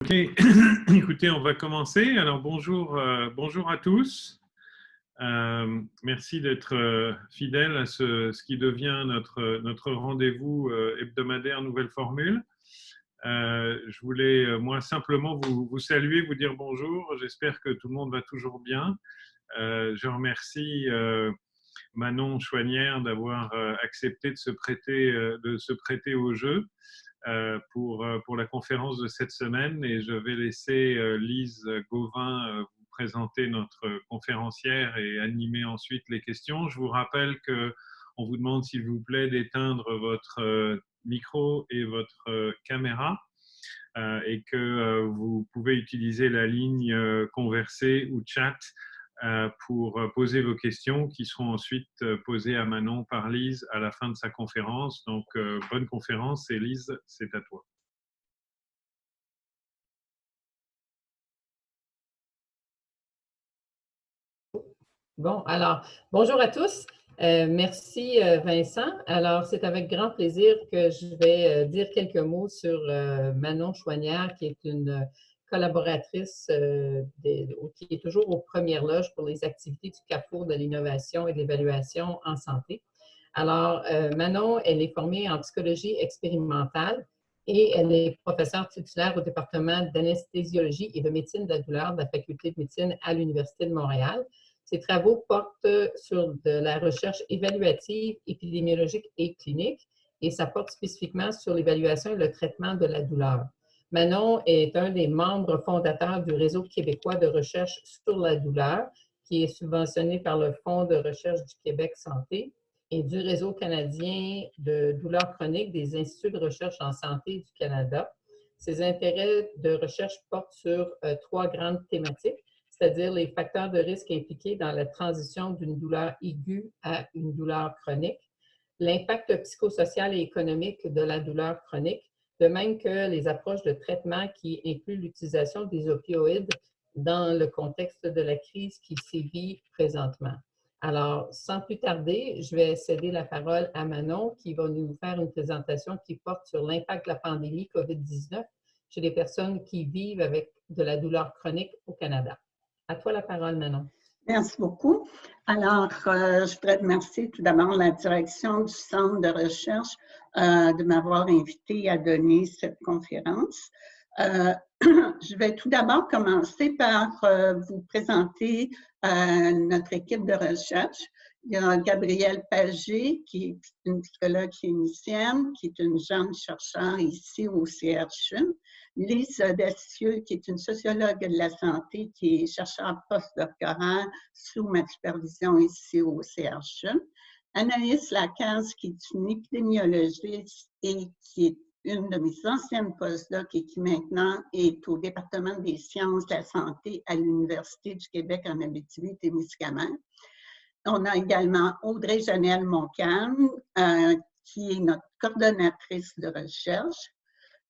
Ok, écoutez, on va commencer. Alors bonjour, bonjour à tous. Merci d'être fidèles à ce qui devient notre rendez-vous hebdomadaire Nouvelle Formule. Je voulais moi simplement vous saluer, vous dire bonjour. J'espère que tout le monde va toujours bien. Je remercie Manon Chouanière d'avoir accepté de se prêter au jeu. Pour la conférence de cette semaine, et je vais laisser Lise Gauvin vous présenter notre conférencière et animer ensuite les questions. Je vous rappelle qu'on vous demande s'il vous plaît d'éteindre votre micro et votre caméra et que vous pouvez utiliser la ligne conversée ou chat pour poser vos questions qui seront ensuite posées à Manon par Lise à la fin de sa conférence. Donc, bonne conférence et Lise, c'est à toi. Bon, alors, bonjour à tous. Merci Vincent. Alors, c'est avec grand plaisir que je vais dire quelques mots sur Manon Chouanière, qui est une collaboratrice qui est toujours aux premières loges pour les activités du Carrefour de l'innovation et de l'évaluation en santé. Alors, Manon, elle est formée en psychologie expérimentale et elle est professeure titulaire au département d'anesthésiologie et de médecine de la douleur de la faculté de médecine à l'Université de Montréal. Ses travaux portent sur de la recherche évaluative, épidémiologique et clinique, et ça porte spécifiquement sur l'évaluation et le traitement de la douleur. Manon est un des membres fondateurs du Réseau québécois de recherche sur la douleur, qui est subventionné par le Fonds de recherche du Québec Santé, et du Réseau canadien de douleurs chroniques des Instituts de recherche en santé du Canada. Ses intérêts de recherche portent sur trois grandes thématiques, c'est-à-dire les facteurs de risque impliqués dans la transition d'une douleur aiguë à une douleur chronique, l'impact psychosocial et économique de la douleur chronique, de même que les approches de traitement qui incluent l'utilisation des opioïdes dans le contexte de la crise qui sévit présentement. Alors, sans plus tarder, je vais céder la parole à Manon qui va nous faire une présentation qui porte sur l'impact de la pandémie COVID-19 chez les personnes qui vivent avec de la douleur chronique au Canada. À toi la parole, Manon. Merci beaucoup. Alors, je voudrais remercier tout d'abord la direction du Centre de recherche de m'avoir invité à donner cette conférence. Je vais tout d'abord commencer par vous présenter notre équipe de recherche. Il y a Gabrielle Pagé, qui est une psychologue clinicienne, qui est une jeune chercheure ici au CHU. Lise Dacieux, qui est une sociologue de la santé, qui est chercheure postdoctorale sous ma supervision ici au CHU. Anaïs Lacaze, qui est une épidémiologiste et qui est une de mes anciennes postdocs et qui maintenant est au département des sciences de la santé à l'Université du Québec en Abitibi-Témiscamingue. On a également Audrey Janelle Moncalme, qui est notre coordonnatrice de recherche.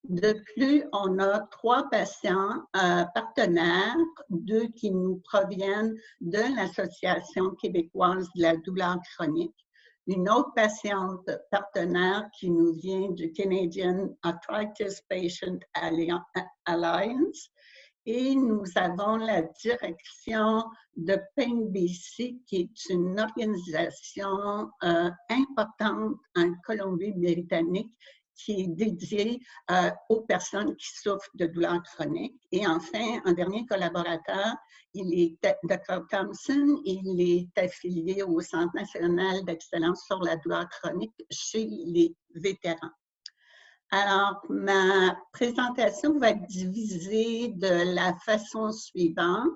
De plus, on a 3 patients partenaires, 2 qui nous proviennent de l'Association québécoise de la douleur chronique, une autre patiente partenaire qui nous vient du Canadian Arthritis Patient Alliance, et nous avons la direction de PainBC, qui est une organisation importante en Colombie-Britannique, qui est dédiée aux personnes qui souffrent de douleurs chroniques. Et enfin, un dernier collaborateur, Dr. Thompson, il est affilié au Centre national d'excellence sur la douleur chronique chez les vétérans. Alors, ma présentation va être divisée de la façon suivante.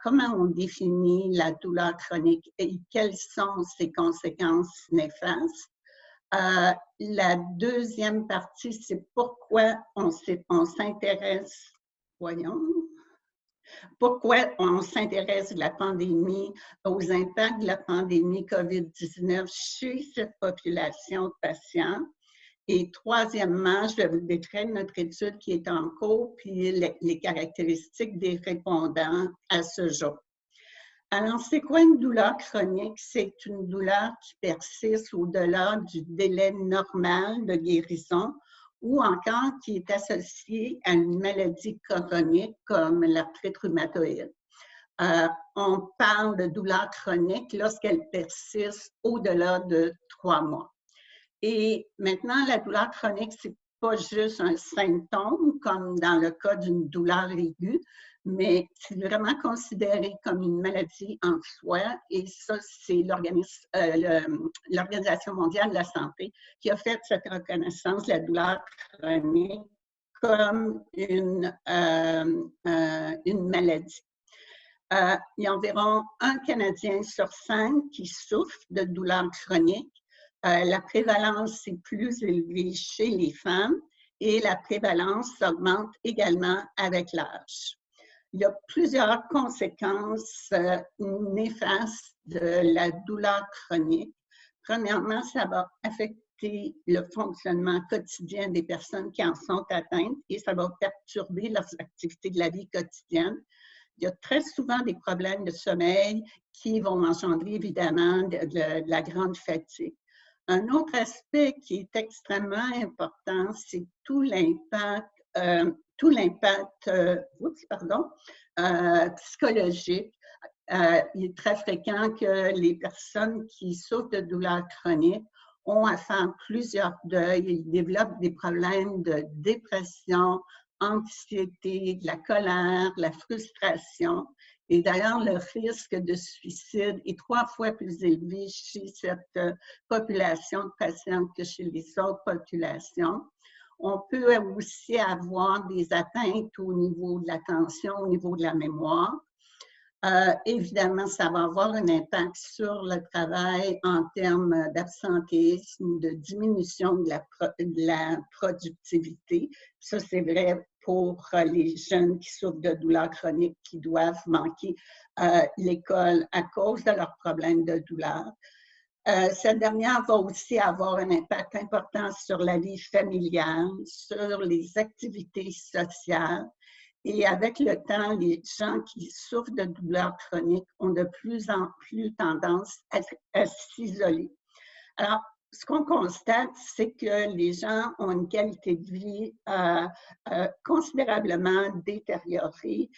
Comment on définit la douleur chronique et quelles sont ses conséquences néfastes? La deuxième partie, c'est pourquoi on s'intéresse, pourquoi on s'intéresse à la pandémie, aux impacts de la pandémie COVID-19 chez cette population de patients. Et troisièmement, je vais vous décrire notre étude qui est en cours, puis les caractéristiques des répondants à ce jour. Alors, c'est quoi une douleur chronique? C'est une douleur qui persiste au-delà du délai normal de guérison ou encore qui est associé à une maladie chronique comme l'arthrite rhumatoïde. On parle de douleur chronique lorsqu'elle persiste au-delà de 3 mois. Et maintenant, la douleur chronique, c'est pas juste un symptôme, comme dans le cas d'une douleur aiguë, mais c'est vraiment considéré comme une maladie en soi. Et ça, c'est l'Organisation mondiale de la santé qui a fait cette reconnaissance de la douleur chronique comme une maladie. Il y a environ 1 Canadien sur 5 qui souffre de douleurs chroniques. La prévalence est plus élevée chez les femmes et la prévalence augmente également avec l'âge. Il y a plusieurs conséquences néfastes de la douleur chronique. Premièrement, ça va affecter le fonctionnement quotidien des personnes qui en sont atteintes et ça va perturber leurs activités de la vie quotidienne. Il y a très souvent des problèmes de sommeil qui vont engendrer évidemment de la grande fatigue. Un autre aspect qui est extrêmement important, c'est tout l'impact psychologique. Il est très fréquent que les personnes qui souffrent de douleurs chroniques ont à faire plusieurs deuils. Ils développent des problèmes de dépression, anxiété, de la colère, la frustration. Et d'ailleurs, le risque de suicide est 3 fois plus élevé chez cette population de patients que chez les autres populations. On peut aussi avoir des atteintes au niveau de l'attention, au niveau de la mémoire. Évidemment, ça va avoir un impact sur le travail en termes d'absentéisme, de diminution de la productivité. Ça, c'est vrai pour les jeunes qui souffrent de douleurs chroniques, qui doivent manquer l'école à cause de leurs problèmes de douleur. Cette dernière va aussi avoir un impact important sur la vie familiale, sur les activités sociales. Et avec le temps, les gens qui souffrent de douleurs chroniques ont de plus en plus tendance à s'isoler. Alors, ce qu'on constate, c'est que les gens ont une qualité de vie considérablement détériorée.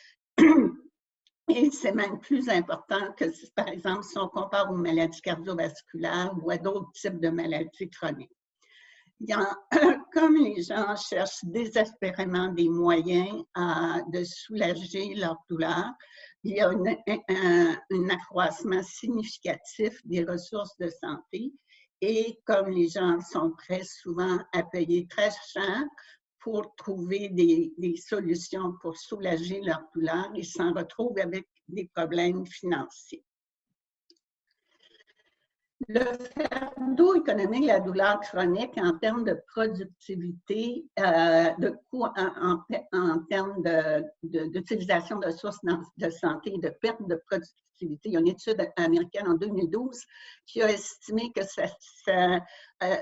Et c'est même plus important que, par exemple, si on compare aux maladies cardiovasculaires ou à d'autres types de maladies chroniques. Comme les gens cherchent désespérément des moyens de soulager leur douleur, il y a un accroissement significatif des ressources de santé et comme les gens sont très souvent à payer très cher pour trouver des solutions pour soulager leur douleur, ils s'en retrouvent avec des problèmes financiers. Le fardeau économique de la douleur chronique en termes de productivité, de coûts en termes d'utilisation de ressources de santé et de perte de productivité. Il y a une étude américaine en 2012 qui a estimé que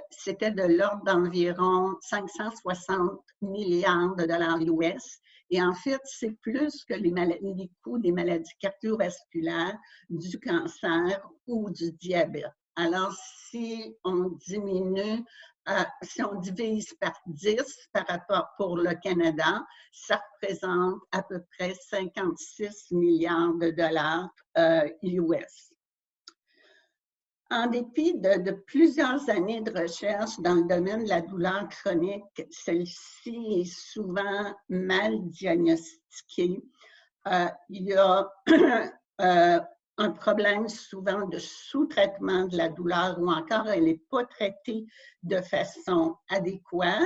c'était de l'ordre d'environ 560 milliards de dollars US. Et en fait, c'est plus que les coûts des maladies cardiovasculaires, du cancer ou du diabète. Alors, si on diminue, si on divise par 10 par rapport pour le Canada, ça représente à peu près 56 milliards de dollars US. En dépit de plusieurs années de recherche dans le domaine de la douleur chronique, celle-ci est souvent mal diagnostiquée. Il y a un problème souvent de sous-traitement de la douleur ou encore elle n'est pas traitée de façon adéquate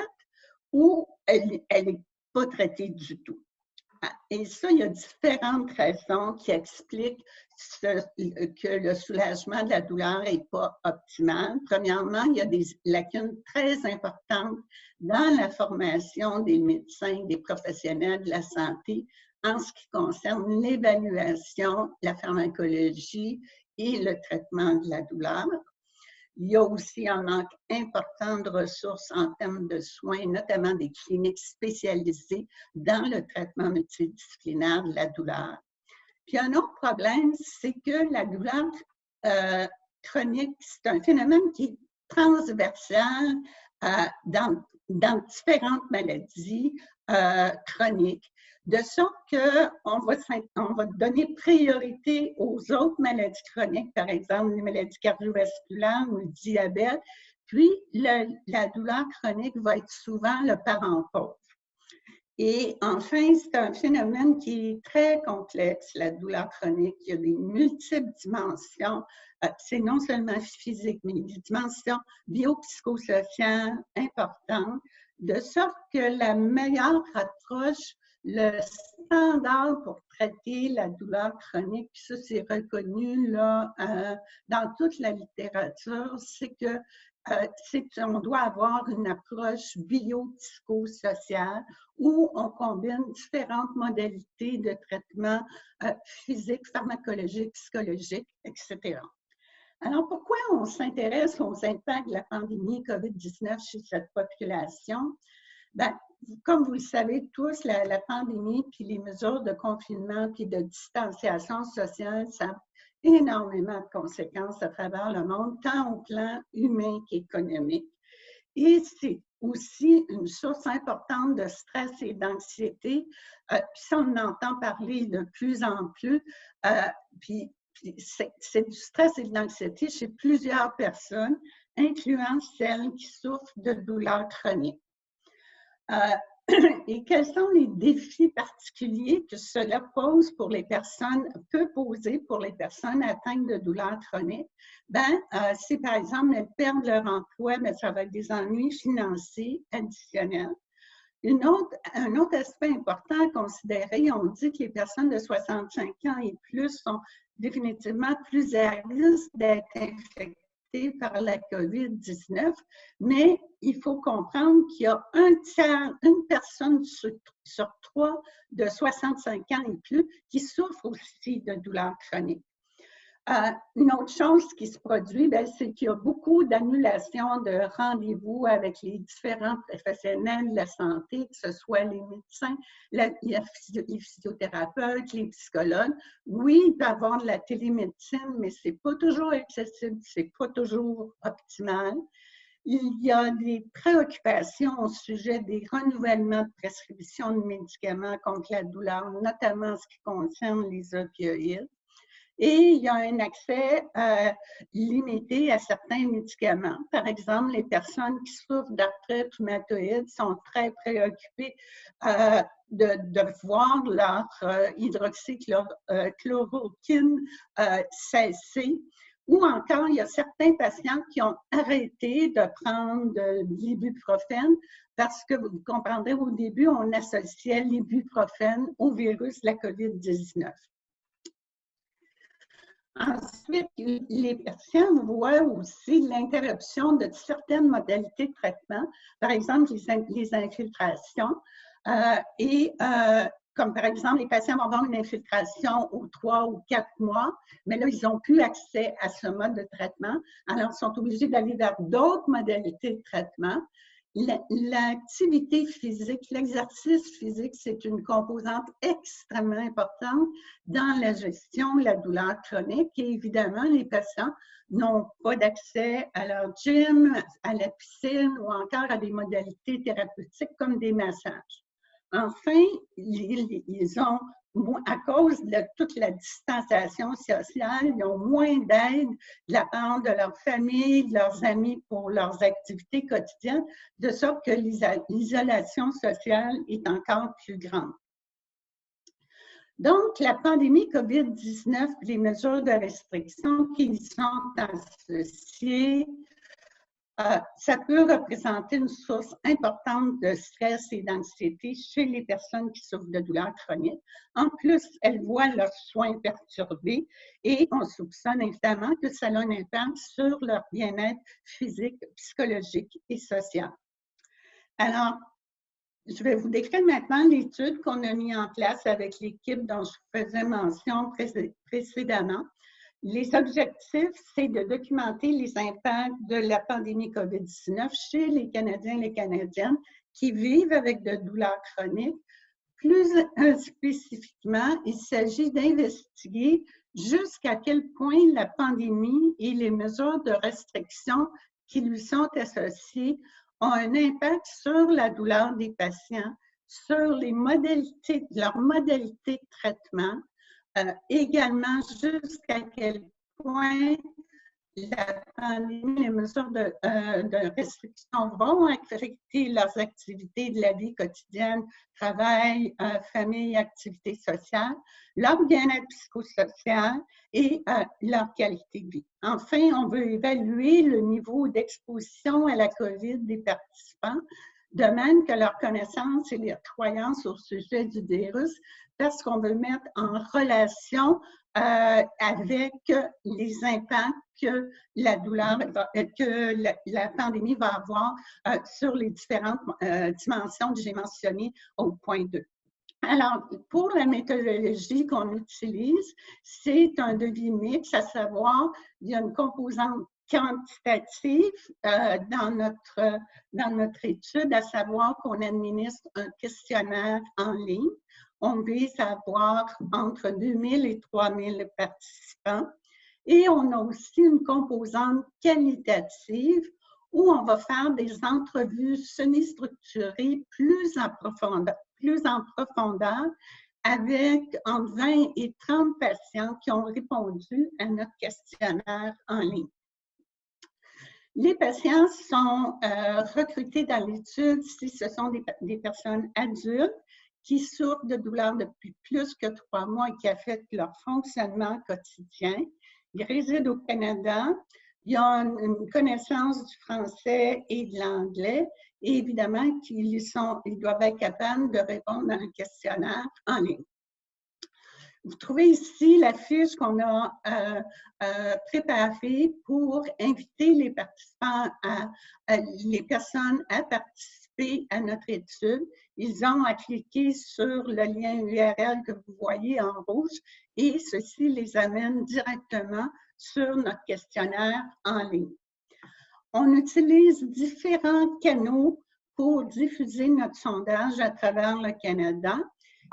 ou elle n'est pas traitée du tout. Et ça, il y a différentes raisons qui expliquent que le soulagement de la douleur n'est pas optimal. Premièrement, il y a des lacunes très importantes dans la formation des médecins, des professionnels de la santé en ce qui concerne l'évaluation, la pharmacologie et le traitement de la douleur. Il y a aussi un manque important de ressources en termes de soins, notamment des cliniques spécialisées dans le traitement multidisciplinaire de la douleur. Puis un autre problème, c'est que la douleur chronique, c'est un phénomène qui est transversal dans différentes maladies chroniques, de sorte qu'on va donner priorité aux autres maladies chroniques, par exemple les maladies cardiovasculaires ou le diabète, puis la douleur chronique va être souvent le parent pauvre. Et enfin, c'est un phénomène qui est très complexe, la douleur chronique. Il y a des multiples dimensions. C'est non seulement physique, mais des dimensions biopsychosociales importantes, de sorte que la meilleure approche, le standard pour traiter la douleur chronique, puis ça c'est reconnu là, dans toute la littérature, c'est que on doit avoir une approche biopsychosociale où on combine différentes modalités de traitement physique, pharmacologique, psychologique, etc. Alors, pourquoi on s'intéresse aux impacts de la pandémie COVID-19 chez cette population? Bien, comme vous le savez tous, la pandémie puis les mesures de confinement puis de distanciation sociale, ça a énormément de conséquences à travers le monde, tant au plan humain qu'économique. Et c'est aussi une source importante de stress et d'anxiété. Puis ça, on entend parler de plus en plus. Puis c'est du stress et de l'anxiété chez plusieurs personnes, incluant celles qui souffrent de douleurs chroniques. Et quels sont les défis particuliers que cela pose pour les personnes, peut poser pour les personnes atteintes de douleurs chroniques? Bien, si par exemple elles perdent leur emploi, bien, ça va être des ennuis financiers additionnels. Un autre aspect important à considérer, on dit que les personnes de 65 ans et plus sont définitivement plus à risque d'être infectées par la COVID-19, mais il faut comprendre qu'il y a une personne sur 3 de 65 ans et plus qui souffre aussi de douleurs chroniques. Une autre chose qui se produit, c'est qu'il y a beaucoup d'annulations de rendez-vous avec les différents professionnels de la santé, que ce soit les médecins, les physiothérapeutes, les psychologues. Oui, il peut y avoir de la télémédecine, mais ce n'est pas toujours accessible, ce n'est pas toujours optimal. Il y a des préoccupations au sujet des renouvellements de prescription de médicaments contre la douleur, notamment en ce qui concerne les opioïdes. Et il y a un accès limité à certains médicaments. Par exemple, les personnes qui souffrent d'arthrite rhumatoïde sont très préoccupées de voir leur hydroxychloroquine cesser. Ou encore, il y a certains patients qui ont arrêté de prendre de l'ibuprofène parce que, vous comprendrez, au début, on associait l'ibuprofène au virus de la COVID-19. Ensuite, les patients voient aussi l'interruption de certaines modalités de traitement, par exemple les infiltrations, comme par exemple, les patients vont avoir une infiltration aux 3 ou 4 mois, mais là, ils n'ont plus accès à ce mode de traitement, alors ils sont obligés d'aller vers d'autres modalités de traitement. L'activité physique, l'exercice physique, c'est une composante extrêmement importante dans la gestion de la douleur chronique et évidemment, les patients n'ont pas d'accès à leur gym, à la piscine ou encore à des modalités thérapeutiques comme des massages. Enfin, ils ont, à cause de toute la distanciation sociale, ils ont moins d'aide de la part de leur famille, de leurs amis pour leurs activités quotidiennes, de sorte que l'isolation sociale est encore plus grande. Donc, la pandémie COVID-19 et les mesures de restriction qui y sont associées, ça peut représenter une source importante de stress et d'anxiété chez les personnes qui souffrent de douleurs chroniques. En plus, elles voient leurs soins perturbés et on soupçonne évidemment que ça a un impact sur leur bien-être physique, psychologique et social. Alors, je vais vous décrire maintenant l'étude qu'on a mise en place avec l'équipe dont je faisais mention précédemment. Les objectifs, c'est de documenter les impacts de la pandémie COVID-19 chez les Canadiens et les Canadiennes qui vivent avec de douleurs chroniques. Plus spécifiquement, il s'agit d'investiguer jusqu'à quel point la pandémie et les mesures de restriction qui lui sont associées ont un impact sur la douleur des patients, sur les modalités, leur modalité de traitement, également jusqu'à quel point la pandémie, les mesures de restriction vont affecter leurs activités de la vie quotidienne, travail, famille, activités sociales, leur bien-être psychosocial et leur qualité de vie. Enfin, on veut évaluer le niveau d'exposition à la COVID des participants, de même que leur connaissance et leur croyance au sujet du virus, parce qu'on veut mettre en relation avec les impacts que la douleur, que la pandémie va avoir sur les différentes dimensions que j'ai mentionnées au point 2. Alors, pour la méthodologie qu'on utilise, c'est un devis mixte, à savoir, il y a une composante quantitative dans notre étude, à savoir qu'on administre un questionnaire en ligne. On vise à avoir entre 2000 et 3000 participants. Et on a aussi une composante qualitative où on va faire des entrevues semi-structurées plus en profondeur avec entre 20 et 30 patients qui ont répondu à notre questionnaire en ligne. Les patients sont recrutés dans l'étude si ce sont des personnes adultes qui souffrent de douleurs depuis plus que 3 mois et qui affectent leur fonctionnement quotidien. Ils résident au Canada, ils ont une connaissance du français et de l'anglais et évidemment ils doivent être capables de répondre à un questionnaire en ligne. Vous trouvez ici la fiche qu'on a préparée pour inviter les participants, les personnes à participer à notre étude. Ils ont à cliquer sur le lien URL que vous voyez en rouge et ceci les amène directement sur notre questionnaire en ligne. On utilise différents canaux pour diffuser notre sondage à travers le Canada.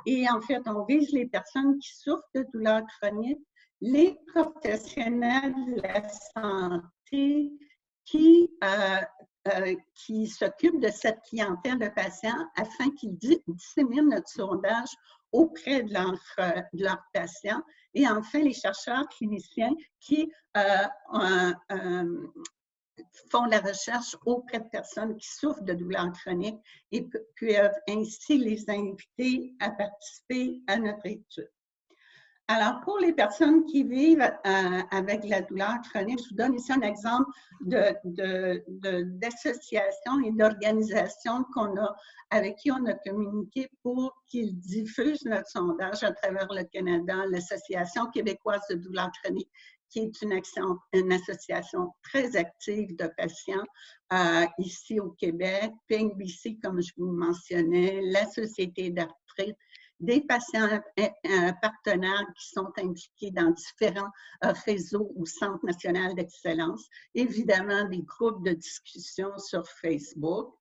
Et en fait, on vise les personnes qui souffrent de douleurs chroniques, les professionnels de la santé qui s'occupent de cette clientèle de patients afin qu'ils disséminent notre sondage auprès de leurs patients. Et enfin, les chercheurs cliniciens qui font la recherche auprès de personnes qui souffrent de douleurs chroniques et peuvent ainsi les inviter à participer à notre étude. Alors, pour les personnes qui vivent avec la douleur chronique, je vous donne ici un exemple d'associations et d'organisations avec qui on a communiqué pour qu'ils diffusent notre sondage à travers le Canada, l'Association québécoise de douleurs chroniques, qui est une association très active de patients ici au Québec, PNBC, comme je vous le mentionnais, la Société d'arthrite, des patients partenaires qui sont impliqués dans différents réseaux ou centres nationaux d'excellence, évidemment des groupes de discussion sur Facebook.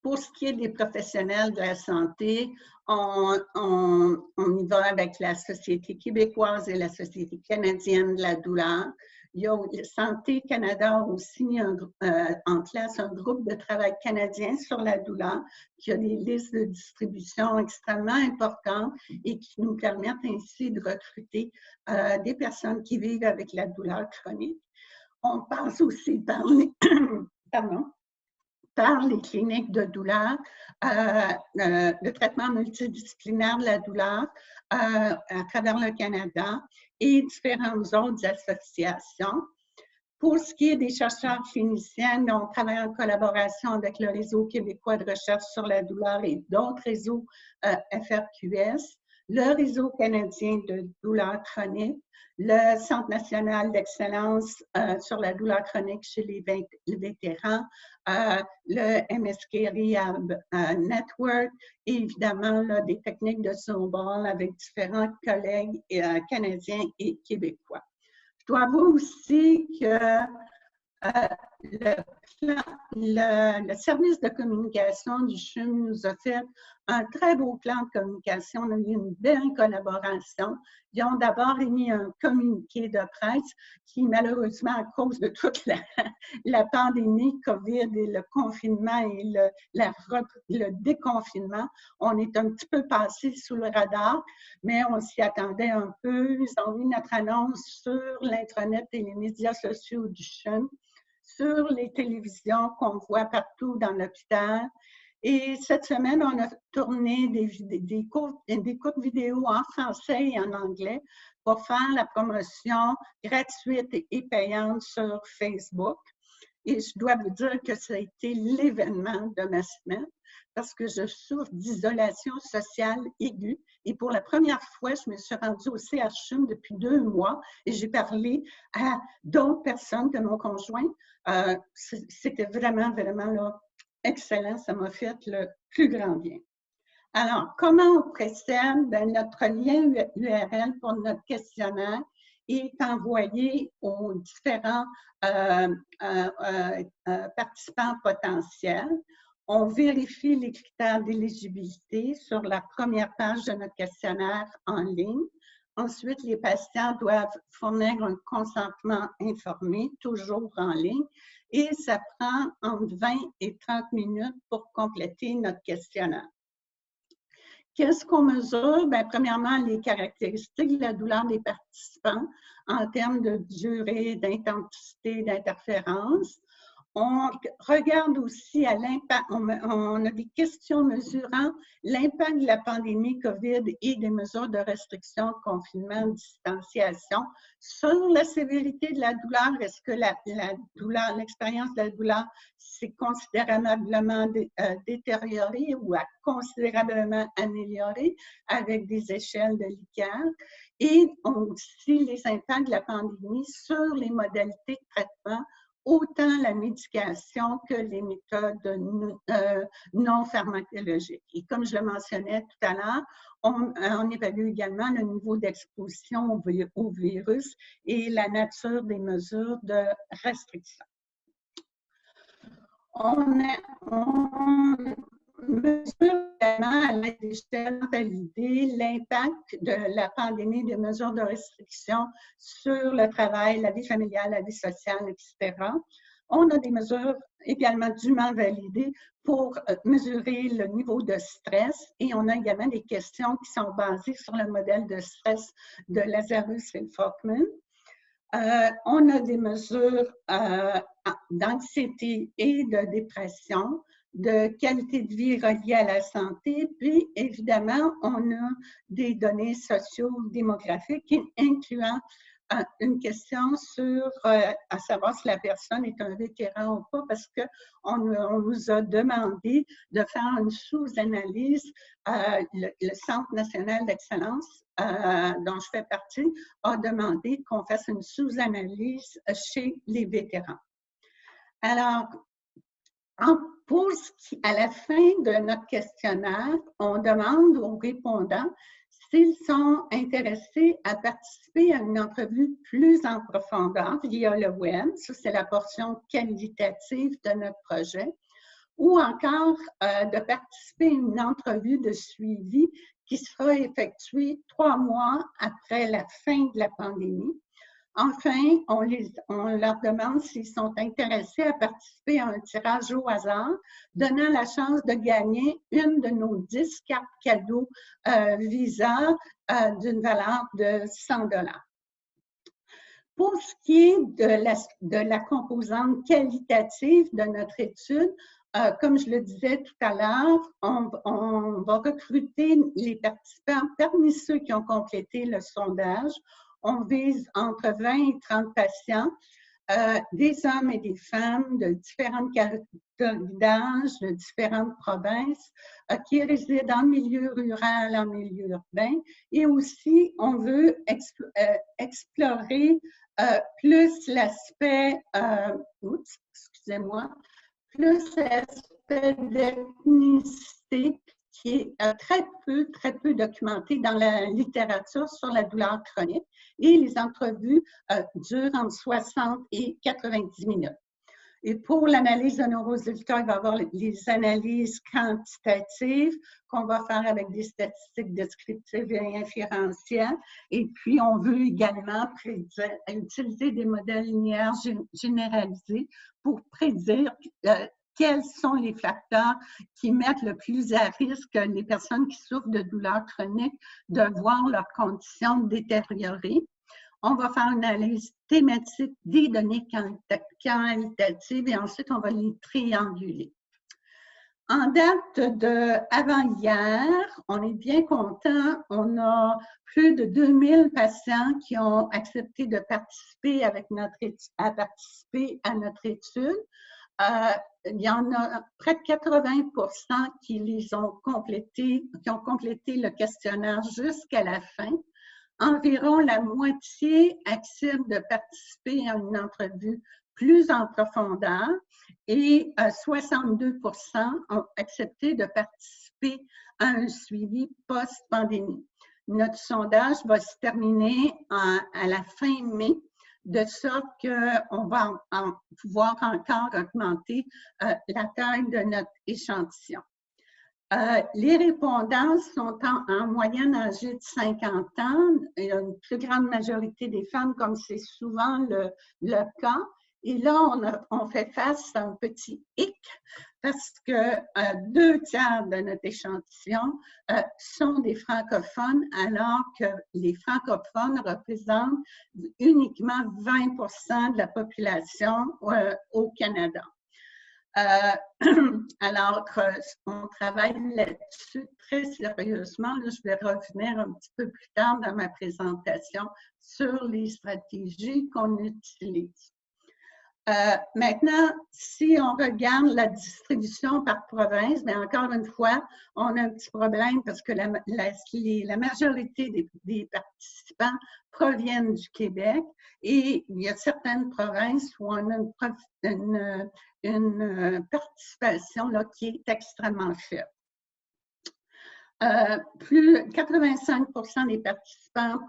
Pour ce qui est des professionnels de la santé, on y va avec la Société québécoise et la Société canadienne de la douleur. Il y a Santé Canada aussi mis en place un groupe de travail canadien sur la douleur qui a des listes de distribution extrêmement importantes et qui nous permettent ainsi de recruter des personnes qui vivent avec la douleur chronique. On passe aussi par les, par les cliniques de douleur, de traitement multidisciplinaire de la douleur à travers le Canada et différentes autres associations. Pour ce qui est des chercheurs cliniciens, on travaille en collaboration avec le Réseau québécois de recherche sur la douleur et d'autres réseaux FRQS, le Réseau canadien de douleur chronique, le Centre national d'excellence sur la douleur chronique chez les vétérans, le MSK Rehab Network et évidemment là, des techniques de snowball avec différents collègues canadiens et québécois. Je dois avouer aussi que le service de communication du CHUM nous a fait un très beau plan de communication. On a eu une belle collaboration. Ils ont d'abord émis un communiqué de presse qui, malheureusement, à cause de toute la pandémie COVID et le confinement et le déconfinement, on est un petit peu passé sous le radar, mais on s'y attendait un peu. Ils ont mis notre annonce sur l'intranet et les médias sociaux du CHUM, sur les télévisions qu'on voit partout dans l'hôpital. Et cette semaine, on a tourné des courtes vidéos en français et en anglais pour faire la promotion gratuite et payante sur Facebook. Et je dois vous dire que ça a été l'événement de ma semaine parce que je souffre d'isolation sociale aiguë. Et pour la première fois, je me suis rendue au CHUM depuis 2 mois et j'ai parlé à d'autres personnes que mon conjoint. C'était vraiment, vraiment là, excellent. Ça m'a fait le plus grand bien. Alors, comment on procède? Bien, notre lien URL pour notre questionnaire est envoyé aux différents participants potentiels. On vérifie les critères d'éligibilité sur la première page de notre questionnaire en ligne. Ensuite, les patients doivent fournir un consentement informé, toujours en ligne, et ça prend entre 20 et 30 minutes pour compléter notre questionnaire. Qu'est-ce qu'on mesure? Bien, premièrement, les caractéristiques de la douleur des participants en termes de durée, d'intensité, d'interférence. On regarde aussi à l'impact, on a des questions mesurant l'impact de la pandémie COVID et des mesures de restriction, de confinement, de distanciation sur la sévérité de la douleur. Est-ce que l'expérience de la douleur s'est considérablement détériorée ou a considérablement amélioré avec des échelles de Likert? Et aussi les impacts de la pandémie sur les modalités de traitement, autant la médication que les méthodes non pharmacologiques. Et comme je le mentionnais tout à l'heure, on évalue également le niveau d'exposition au virus et la nature des mesures de restriction. On mesure également à l'aide d'échelles validées l'impact de la pandémie des mesures de restriction sur le travail, la vie familiale, la vie sociale, etc. On a des mesures également dûment validées pour mesurer le niveau de stress et on a également des questions qui sont basées sur le modèle de stress de Lazarus et Folkman. On a des mesures d'anxiété et de dépression, de qualité de vie reliée à la santé, puis évidemment, on a des données socio-démographiques incluant une question sur à savoir si la personne est un vétéran ou pas, parce qu'on nous a demandé de faire une sous-analyse. Le Centre national d'excellence, dont je fais partie, a demandé qu'on fasse une sous-analyse chez les vétérans. Alors, à la fin de notre questionnaire, on demande aux répondants s'ils sont intéressés à participer à une entrevue plus en profondeur via le web, ça c'est la portion qualitative de notre projet, ou encore de participer à une entrevue de suivi qui sera effectuée 3 mois après la fin de la pandémie. Enfin, on leur demande s'ils sont intéressés à participer à un tirage au hasard, donnant la chance de gagner une de nos 10 cartes cadeaux Visa d'une valeur de 100 $. Pour ce qui est de la composante qualitative de notre étude, comme je le disais tout à l'heure, on va recruter les participants parmi ceux qui ont complété le sondage. On vise entre 20 et 30 patients, des hommes et des femmes de différentes catégories d'âge, de différentes provinces, qui résident en milieu rural, en milieu urbain. Et aussi, on veut explorer plus l'aspect, plus l'aspect d'ethnicité qui est très peu documenté dans la littérature sur la douleur chronique. Et les entrevues durent entre 60 et 90 minutes. Et pour l'analyse de nos résultats, il va y avoir les analyses quantitatives qu'on va faire avec des statistiques descriptives et inférentielles. Et puis, on veut également utiliser des modèles linéaires généralisés pour prédire quels sont les facteurs qui mettent le plus à risque les personnes qui souffrent de douleurs chroniques de voir leurs conditions détériorer. On va faire une analyse thématique des données qualitatives et ensuite, on va les trianguler. En date d'avant-hier, on est bien content. On a plus de 2000 patients qui ont accepté de participer à notre étude. Il y en a près de 80% qui ont complété le questionnaire jusqu'à la fin. Environ la moitié accepte de participer à une entrevue plus en profondeur et 62% ont accepté de participer à un suivi post-pandémie. Notre sondage va se terminer à la fin mai, de sorte qu'on va pouvoir encore augmenter la taille de notre échantillon. Les répondants sont en moyenne âgés de 50 ans. Il y a une plus grande majorité des femmes, comme c'est souvent le cas. Et là, on fait face à un petit hic parce que 2/3 de notre échantillon sont des francophones, alors que les francophones représentent uniquement 20% de la population au Canada. Alors, on travaille là-dessus très sérieusement. Là, je vais revenir un petit peu plus tard dans ma présentation sur les stratégies qu'on utilise. Maintenant, si on regarde la distribution par province, bien encore une fois, on a un petit problème parce que la majorité des participants proviennent du Québec et il y a certaines provinces où on a une participation là, qui est extrêmement faible. 85% des participants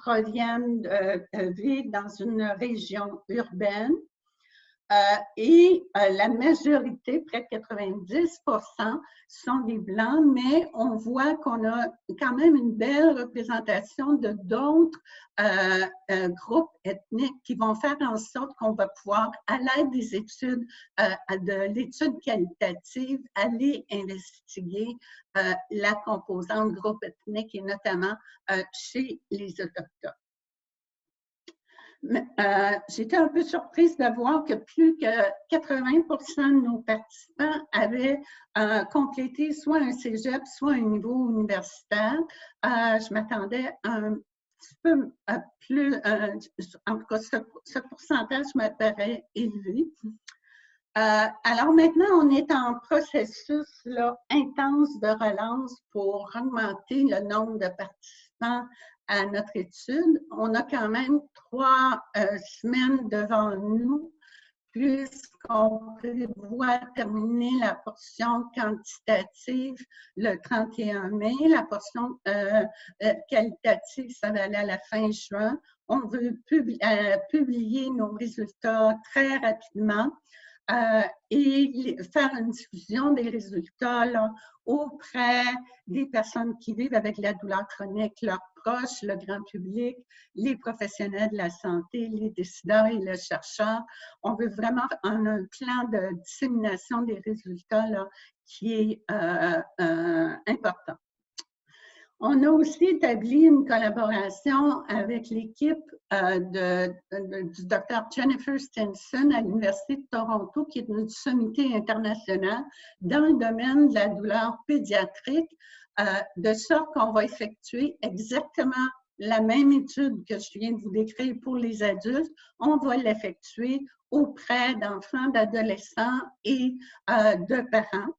vivent dans une région urbaine. Et la majorité, près de 90%, sont des Blancs, mais on voit qu'on a quand même une belle représentation de d'autres groupes ethniques qui vont faire en sorte qu'on va pouvoir, à l'aide des études, de l'étude qualitative, aller investiguer la composante groupe ethnique et notamment chez les Autochtones. J'étais un peu surprise de voir que plus que 80% de nos participants avaient complété soit un cégep, soit un niveau universitaire. Je m'attendais un petit peu plus, en tout cas, ce pourcentage me paraît élevé. Alors maintenant, on est en processus là, intense de relance pour augmenter le nombre de participants à notre étude. On a quand même 3 semaines devant nous, puisqu'on prévoit terminer la portion quantitative le 31 mai. La portion qualitative, ça va aller à la fin juin. On veut publier nos résultats très rapidement. Et faire une diffusion des résultats là, auprès des personnes qui vivent avec la douleur chronique, leurs proches, le grand public, les professionnels de la santé, les décideurs et les chercheurs. On veut vraiment un plan de dissémination des résultats là, qui est important. On a aussi établi une collaboration avec l'équipe du Dr. Jennifer Stinson à l'Université de Toronto, qui est une sommité internationale dans le domaine de la douleur pédiatrique, de sorte qu'on va effectuer exactement la même étude que je viens de vous décrire pour les adultes. On va l'effectuer auprès d'enfants, d'adolescents et de parents.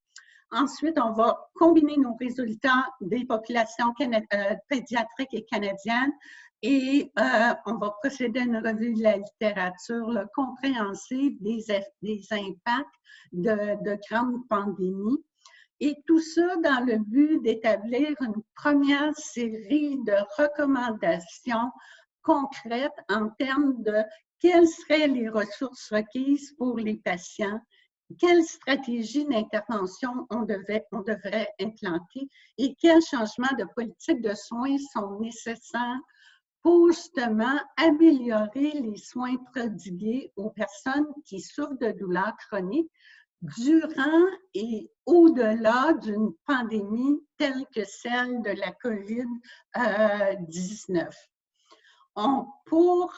Ensuite, on va combiner nos résultats des populations pédiatriques et canadiennes et on va procéder à une revue de la littérature là, compréhensive des impacts de grandes pandémies. Et tout ça dans le but d'établir une première série de recommandations concrètes en termes de quelles seraient les ressources requises pour les patients quelle stratégie d'intervention on devrait implanter et quels changements de politique de soins sont nécessaires pour justement améliorer les soins prodigués aux personnes qui souffrent de douleurs chroniques durant et au-delà d'une pandémie telle que celle de la COVID-19. Pour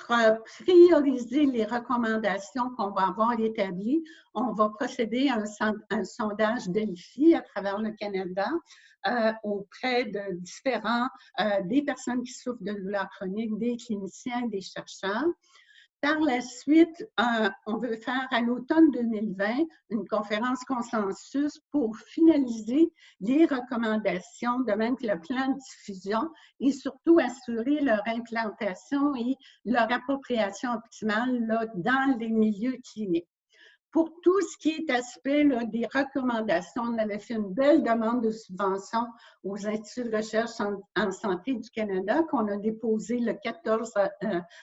prioriser les recommandations qu'on va avoir établies, on va procéder à un sondage Delphi à travers le Canada auprès de des personnes qui souffrent de douleurs chroniques, des cliniciens, des chercheurs. Par la suite, on veut faire à l'automne 2020 une conférence consensus pour finaliser les recommandations, de même que le plan de diffusion, et surtout assurer leur implantation et leur appropriation optimale là, dans les milieux cliniques. Pour tout ce qui est aspect là, des recommandations, on avait fait une belle demande de subvention aux instituts de recherche en santé du Canada qu'on a déposé le 14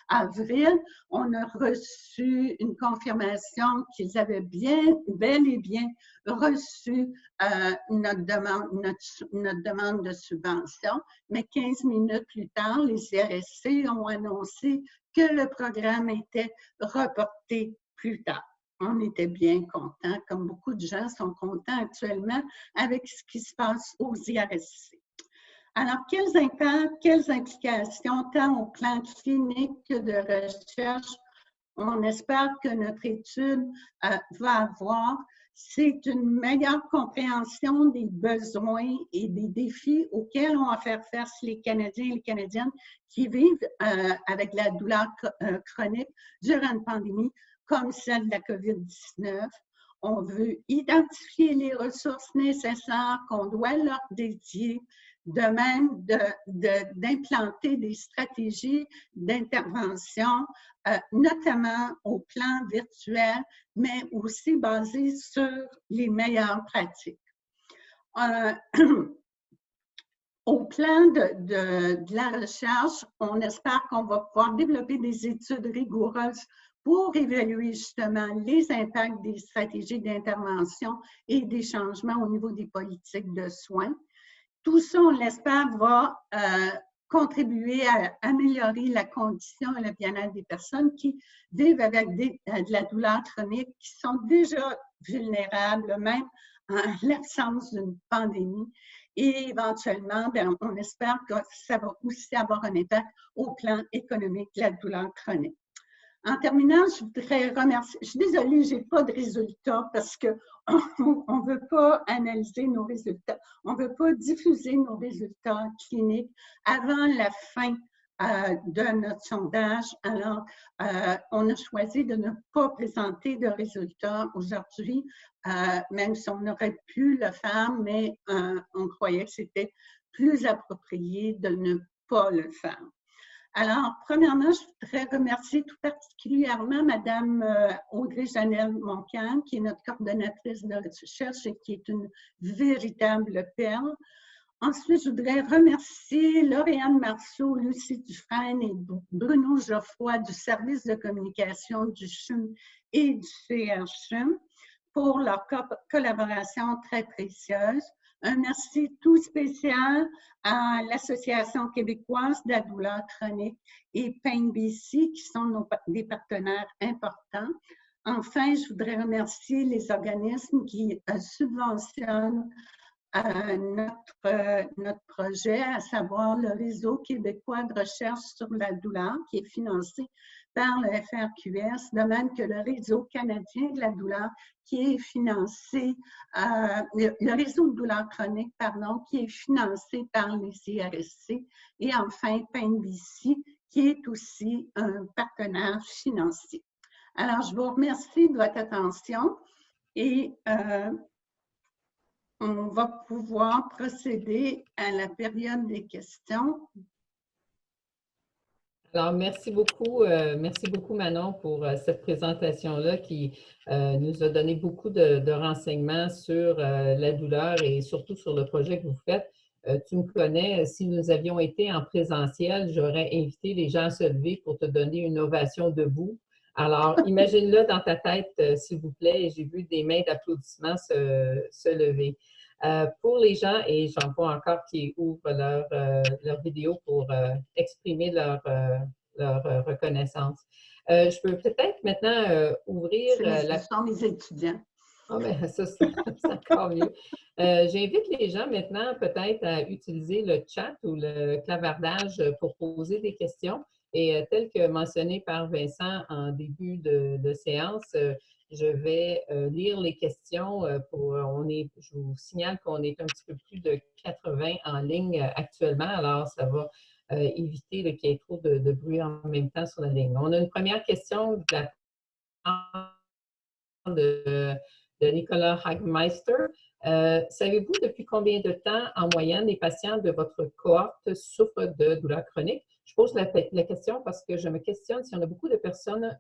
avril. On a reçu une confirmation qu'ils avaient bel et bien reçu notre demande de subvention, mais 15 minutes plus tard, les IRSC ont annoncé que le programme était reporté plus tard. On était bien contents, comme beaucoup de gens sont contents actuellement avec ce qui se passe aux IRSC. Alors, quels impacts, quelles implications, tant au plan clinique que de recherche, on espère que notre étude va avoir, c'est une meilleure compréhension des besoins et des défis auxquels ont à faire face les Canadiens et les Canadiennes qui vivent avec la douleur chronique durant une pandémie, comme celle de la COVID-19. On veut identifier les ressources nécessaires qu'on doit leur dédier, de même d'implanter des stratégies d'intervention, notamment au plan virtuel, mais aussi basées sur les meilleures pratiques. Au plan de la recherche, on espère qu'on va pouvoir développer des études rigoureuses pour évaluer justement les impacts des stratégies d'intervention et des changements au niveau des politiques de soins. Tout ça, on l'espère, va contribuer à améliorer la condition et le bien-être des personnes qui vivent avec de la douleur chronique, qui sont déjà vulnérables, même en l'absence d'une pandémie. Et éventuellement, on espère que ça va aussi avoir un impact au plan économique de la douleur chronique. En terminant, je voudrais remercier, je suis désolée, je n'ai pas de résultats parce qu'on ne veut pas analyser nos résultats, on ne veut pas diffuser nos résultats cliniques avant la fin de notre sondage. Alors, on a choisi de ne pas présenter de résultats aujourd'hui, même si on aurait pu le faire, mais on croyait que c'était plus approprié de ne pas le faire. Alors, premièrement, je voudrais remercier tout particulièrement Mme Audrey-Janelle Moncalme, qui est notre coordonnatrice de recherche et qui est une véritable perle. Ensuite, je voudrais remercier Lauriane Marceau, Lucie Dufresne et Bruno Geoffroy du service de communication du CHUM et du CRCHUM pour leur collaboration très précieuse. Un merci tout spécial à l'Association québécoise de la douleur chronique et Pain BC, qui sont des partenaires importants. Enfin, je voudrais remercier les organismes qui subventionnent notre projet, à savoir le Réseau québécois de recherche sur la douleur, qui est financé par le FRQS, de même que le Réseau canadien de la douleur, qui est financé, le Réseau de douleur chronique, pardon, qui est financé par les IRSC, et enfin PainBC, qui est aussi un partenaire financier. Alors, je vous remercie de votre attention et on va pouvoir procéder à la période des questions. Alors, merci beaucoup Manon pour cette présentation-là qui nous a donné beaucoup de renseignements sur la douleur et surtout sur le projet que vous faites. Tu me connais, si nous avions été en présentiel, j'aurais invité les gens à se lever pour te donner une ovation debout. Alors, imagine-le dans ta tête, s'il vous plaît. J'ai vu des mains d'applaudissements se lever. Pour les gens, et j'en vois encore qui ouvrent leur vidéo pour exprimer leur reconnaissance. Je peux peut-être maintenant ouvrir Ce sont mes étudiants. Ah ben ça, c'est encore mieux. J'invite les gens maintenant peut-être à utiliser le chat ou le clavardage pour poser des questions. Et tel que mentionné par Vincent en début de séance, je vais lire les questions. Je vous signale qu'on est un petit peu plus de 80 en ligne actuellement, alors ça va éviter qu'il y ait trop de bruit en même temps sur la ligne. On a une première question de la de Nicolas Hagmeister. Savez-vous depuis combien de temps, en moyenne, les patients de votre cohorte souffrent de douleurs chroniques? Je pose la question parce que je me questionne si on a beaucoup de personnes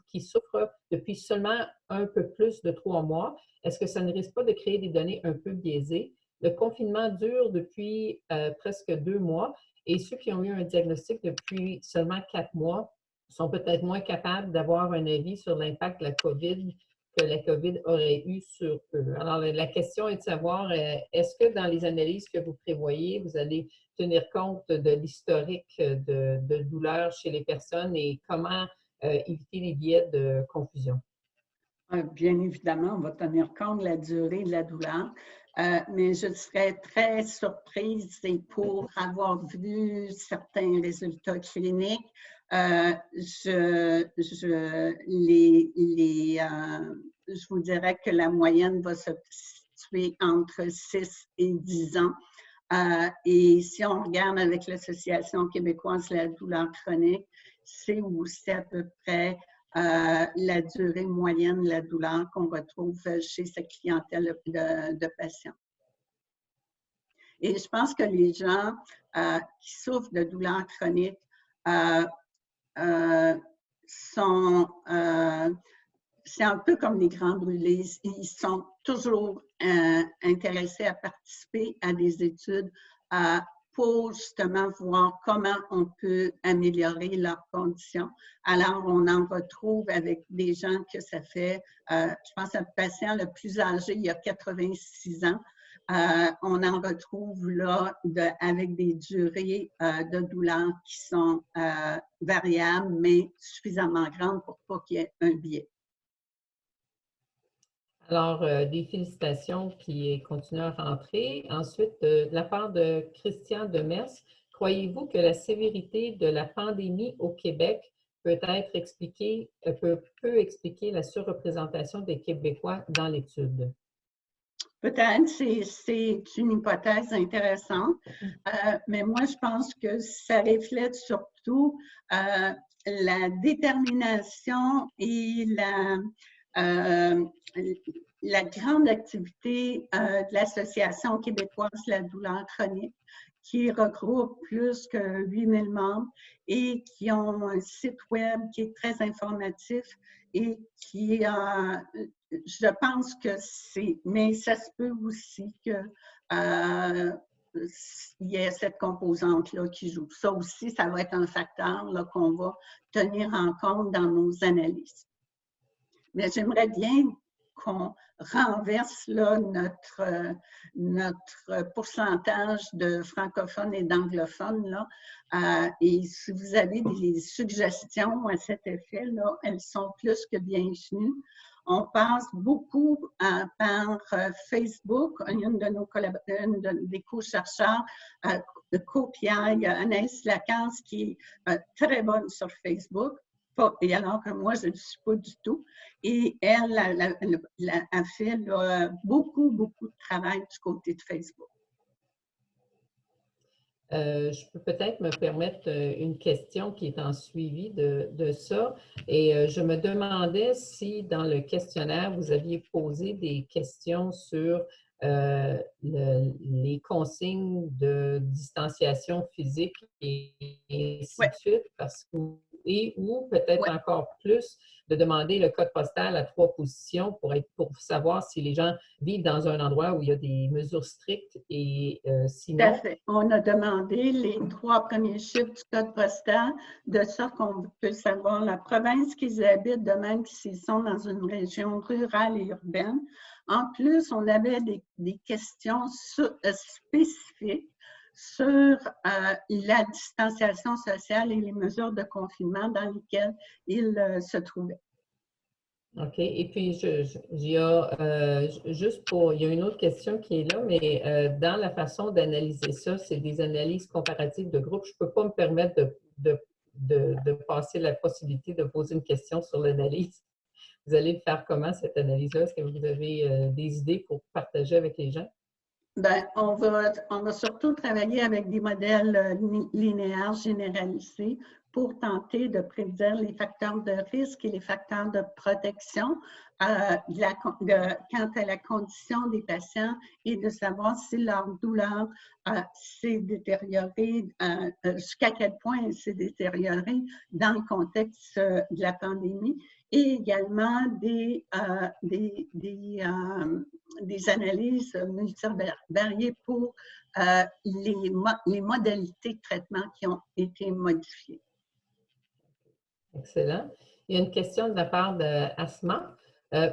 qui souffrent depuis seulement un peu plus de 3 mois. Est-ce que ça ne risque pas de créer des données un peu biaisées? Le confinement dure depuis presque 2 mois et ceux qui ont eu un diagnostic depuis seulement 4 mois sont peut-être moins capables d'avoir un avis sur l'impact de la COVID que la COVID aurait eu sur eux. Alors, la question est de savoir, est-ce que dans les analyses que vous prévoyez, vous allez tenir compte de l'historique de douleur chez les personnes et comment éviter les biais de confusion? Bien évidemment, on va tenir compte de la durée de la douleur, mais je serais très surprise et pour avoir vu certains résultats cliniques, je vous dirais que la moyenne va se situer entre 6 et 10 ans. Et si on regarde avec l'Association québécoise de la douleur chronique, c'est aussi à peu près la durée moyenne de la douleur qu'on retrouve chez cette clientèle de patients. Et je pense que les gens qui souffrent de douleurs chroniques c'est un peu comme les grands brûlés. Ils sont toujours intéressés à participer à des études pour justement voir comment on peut améliorer leurs conditions. Alors, on en retrouve avec des gens que ça fait, je pense, un patient le plus âgé, il y a 86 ans. On en retrouve là avec des durées de douleur qui sont variables, mais suffisamment grandes pour pas qu'il y ait un biais. Alors, des félicitations qui continuent à rentrer. Ensuite, de la part de Christian Demers, croyez-vous que la sévérité de la pandémie au Québec peut expliquer la surreprésentation des Québécois dans l'étude? Peut-être, c'est une hypothèse intéressante, mais moi, je pense que ça reflète surtout la détermination et la grande activité de l'Association québécoise de la douleur chronique, qui regroupe plus que 8000 membres et qui ont un site web qui est très informatif et qui, je pense que c'est, mais ça se peut aussi que il y ait cette composante-là qui joue. Ça aussi, ça va être un facteur qu'on va tenir en compte dans nos analyses. Mais j'aimerais bien qu'on renverse là, notre pourcentage de francophones et d'anglophones. Là. Et si vous avez des suggestions à cet effet, là, elles sont plus que bienvenues. On passe beaucoup par Facebook. Une des co-chercheurs, co-Pierre, Anaïs Lacasse, qui est très bonne sur Facebook. Et alors que moi, je ne le suis pas du tout. Et elle a fait beaucoup de travail du côté de Facebook. Je peux peut-être me permettre une question qui est en suivi de ça. Et je me demandais si dans le questionnaire, vous aviez posé des questions sur les consignes de distanciation physique et ainsi de suite, parce que et ou peut-être encore plus de demander le code postal à 3 positions pour savoir si les gens vivent dans un endroit où il y a des mesures strictes et Tout à sinon… fait. On a demandé les 3 premiers chiffres du code postal de sorte qu'on peut savoir la province qu'ils habitent, de même s'ils sont dans une région rurale et urbaine. En plus, on avait des questions spécifiques sur la distanciation sociale et les mesures de confinement dans lesquelles ils se trouvaient. OK. Et puis, il y a il y a une autre question qui est là, mais dans la façon d'analyser ça, c'est des analyses comparatives de groupe. Je ne peux pas me permettre de passer la possibilité de poser une question sur l'analyse. Vous allez le faire comment, cette analyse-là? Est-ce que vous avez des idées pour partager avec les gens? Bien, on va surtout travailler avec des modèles linéaires généralisés pour tenter de prédire les facteurs de risque et les facteurs de protection quant à la condition des patients et de savoir si leur douleur s'est détériorée, jusqu'à quel point elle s'est détériorée dans le contexte de la pandémie, et également des analyses multivariées pour les modalités de traitement qui ont été modifiées. Excellent. Il y a une question de la part d'Asma.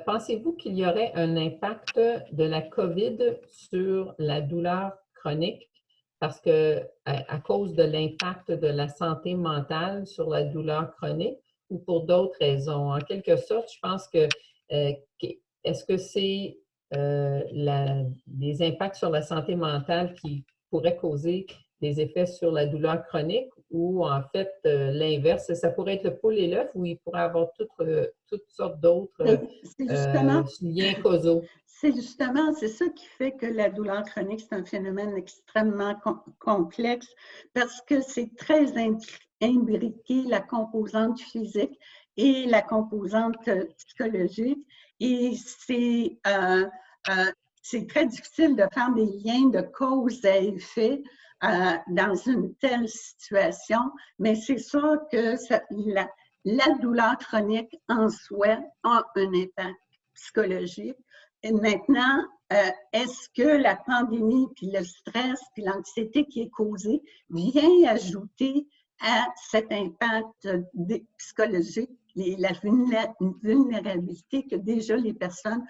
Pensez-vous qu'il y aurait un impact de la COVID sur la douleur chronique parce que à cause de l'impact de la santé mentale sur la douleur chronique ou pour d'autres raisons? En quelque sorte, je pense que est-ce que c'est les impacts sur la santé mentale qui pourraient causer des effets sur la douleur chronique ou en fait l'inverse, ça pourrait être le poule et l'œuf ou il pourrait y avoir toutes sortes d'autres liens causaux. C'est ça qui fait que la douleur chronique, c'est un phénomène extrêmement complexe parce que c'est très imbriqué, la composante physique et la composante psychologique. Et c'est très difficile de faire des liens de cause à effet dans une telle situation, mais c'est sûr que la douleur chronique en soi a un impact psychologique. Et maintenant, est-ce que la pandémie, puis le stress, puis l'anxiété qui est causée vient ajouter à cet impact psychologique, la vulnérabilité que déjà les personnes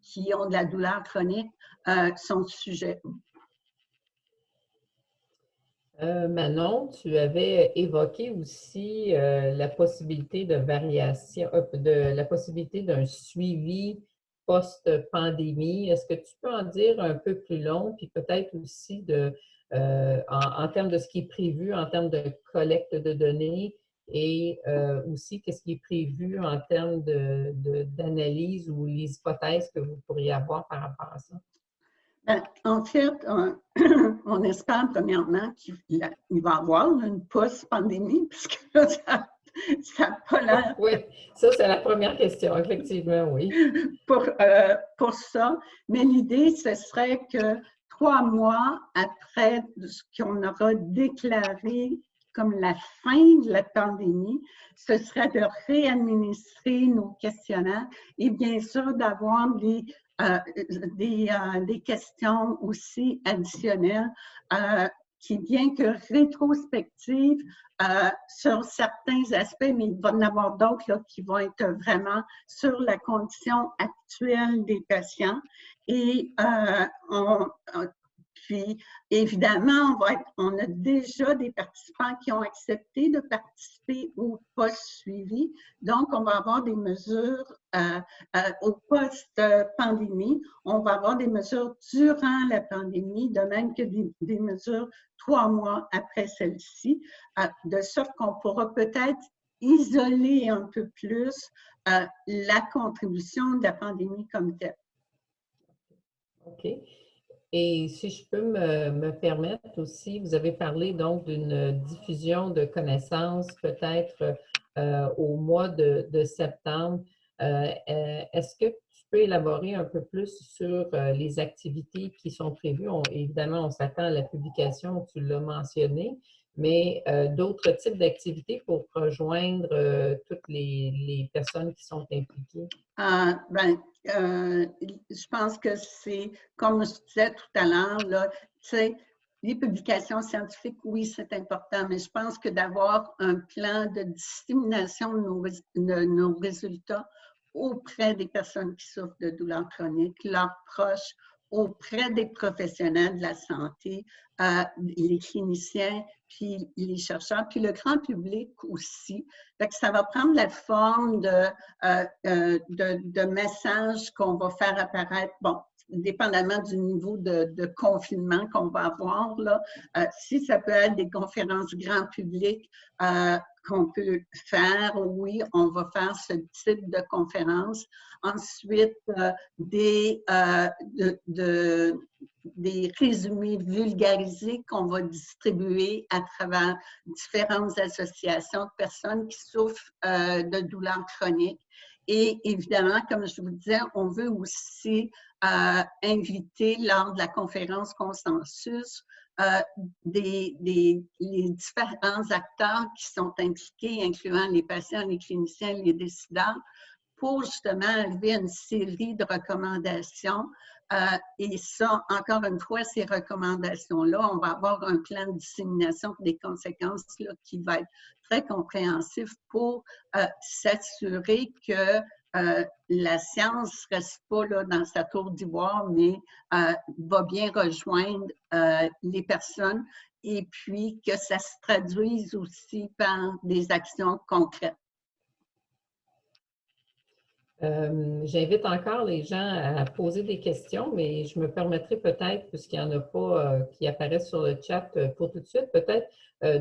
qui ont de la douleur chronique sont sujets? Manon, tu avais évoqué aussi la possibilité de variation, la possibilité d'un suivi post-pandémie. Est-ce que tu peux en dire un peu plus long, puis peut-être aussi en termes de ce qui est prévu, en termes de collecte de données et aussi qu'est-ce qui est prévu en termes d'analyse ou les hypothèses que vous pourriez avoir par rapport à ça? En fait, on espère premièrement qu'il va y avoir une post-pandémie, puisque ça n'a pas l'air… Oui, ça c'est la première question, effectivement, oui. Pour ça, mais l'idée, ce serait que 3 mois après ce qu'on aura déclaré comme la fin de la pandémie, ce serait de réadministrer nos questionnaires et bien sûr d'avoir des questions aussi additionnelles qui, bien que rétrospectives sur certains aspects, mais il va y en avoir d'autres qui vont être vraiment sur la condition actuelle des patients. Et puis, évidemment, on a déjà des participants qui ont accepté de participer au post-suivi. Donc, on va avoir des mesures au post-pandémie. On va avoir des mesures durant la pandémie, de même que des mesures 3 mois après celle-ci, de sorte qu'on pourra peut-être isoler un peu plus la contribution de la pandémie comme telle. OK. Et si je peux me permettre aussi, vous avez parlé donc d'une diffusion de connaissances peut-être au mois de septembre. Est-ce que tu peux élaborer un peu plus sur les activités qui sont prévues? Évidemment, on s'attend à la publication, tu l'as mentionné, mais d'autres types d'activités pour rejoindre toutes les personnes qui sont impliquées? Je pense que c'est, comme je disais tout à l'heure, là, tu sais, les publications scientifiques, oui, c'est important, mais je pense que d'avoir un plan de dissémination de nos résultats auprès des personnes qui souffrent de douleurs chroniques, leurs proches, auprès des professionnels de la santé, les cliniciens, puis les chercheurs, puis le grand public aussi. Fait que ça va prendre la forme de messages qu'on va faire apparaître, bon, dépendamment du niveau de confinement qu'on va avoir, là, si ça peut être des conférences grand public qu'on peut faire, oui, on va faire ce type de conférence. Ensuite, des résumés vulgarisés qu'on va distribuer à travers différentes associations de personnes qui souffrent de douleurs chroniques. Et évidemment, comme je vous disais, on veut aussi inviter lors de la conférence consensus les différents acteurs qui sont impliqués, incluant les patients, les cliniciens, les décideurs, pour justement arriver à une série de recommandations. Et ça, encore une fois, ces recommandations-là, on va avoir un plan de dissémination des conséquences là, qui va être très compréhensif pour s'assurer que la science ne reste pas là, dans sa tour d'ivoire, mais va bien rejoindre les personnes et puis que ça se traduise aussi par des actions concrètes. J'invite encore les gens à poser des questions, mais je me permettrai peut-être, puisqu'il n'y en a pas qui apparaissent sur le chat pour tout de suite, peut-être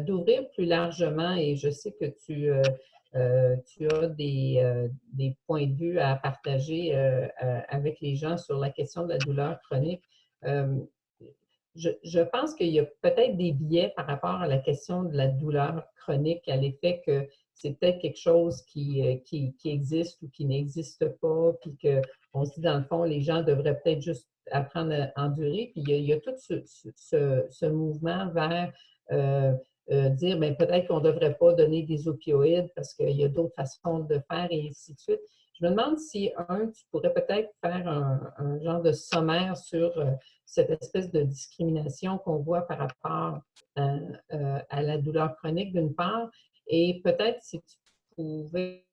d'ouvrir plus largement, et je sais que tu as des points de vue à partager avec les gens sur la question de la douleur chronique. Je pense qu'il y a peut-être des biais par rapport à la question de la douleur chronique, à l'effet que c'est peut-être quelque chose qui existe ou qui n'existe pas, puis qu'on se dit, dans le fond, les gens devraient peut-être juste apprendre à endurer. Puis il y a tout ce mouvement vers dire, bien, peut-être qu'on ne devrait pas donner des opioïdes parce qu'il y a d'autres façons de faire et ainsi de suite. Je me demande si, tu pourrais peut-être faire un genre de sommaire sur cette espèce de discrimination qu'on voit par rapport à la douleur chronique, d'une part, et peut-être si tu pouvais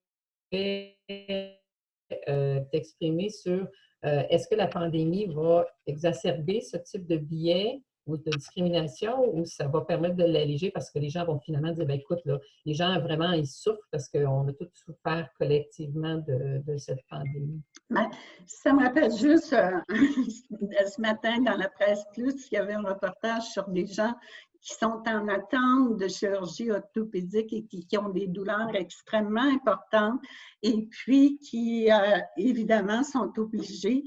t'exprimer sur est-ce que la pandémie va exacerber ce type de biais ou de discrimination, ou ça va permettre de l'alléger parce que les gens vont finalement dire, bien, écoute, là, les gens vraiment, ils souffrent parce qu'on a tous souffert collectivement de cette pandémie. Ben, ça me rappelle juste, ce matin dans la Presse Plus, il y avait un reportage sur des gens qui sont en attente de chirurgie orthopédique et qui ont des douleurs extrêmement importantes et puis qui, évidemment, sont obligés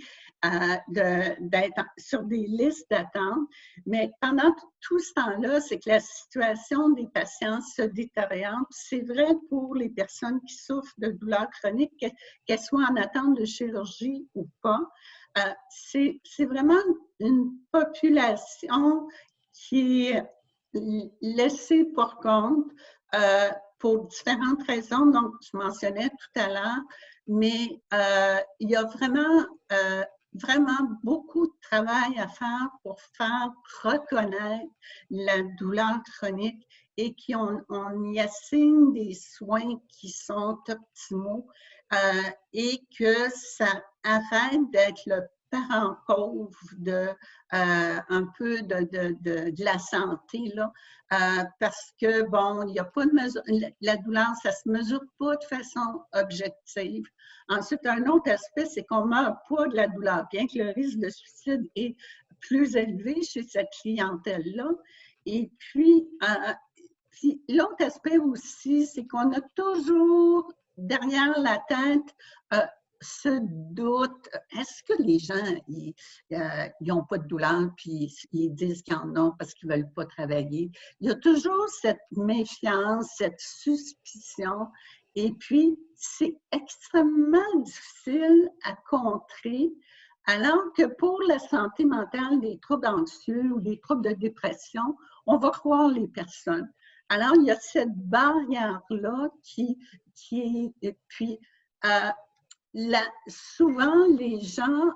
d'être sur des listes d'attente. Mais pendant tout ce temps-là, c'est que la situation des patients se détériore. C'est vrai pour les personnes qui souffrent de douleurs chroniques, qu'elles soient en attente de chirurgie ou pas. C'est vraiment une population qui est laissée pour compte pour différentes raisons, donc je mentionnais tout à l'heure, mais il y a vraiment beaucoup de travail à faire pour faire reconnaître la douleur chronique et qu'on y assigne des soins qui sont optimaux et que ça arrête d'être le parent pauvre un peu de la santé, là, parce que, bon, il n'y a pas de mesure, la douleur, ça ne se mesure pas de façon objective. Ensuite, un autre aspect, c'est qu'on ne meurt pas de la douleur, bien que le risque de suicide est plus élevé chez cette clientèle-là. Et puis l'autre aspect aussi, c'est qu'on a toujours derrière la tête ce doute, est-ce que les gens, ils n'ont pas de douleur puis ils disent qu'ils en ont parce qu'ils ne veulent pas travailler? Il y a toujours cette méfiance, cette suspicion. Et puis, c'est extrêmement difficile à contrer, alors que pour la santé mentale, des troubles anxieux ou des troubles de dépression, on va croire les personnes. Alors, il y a cette barrière-là qui est… Et puis, souvent, les gens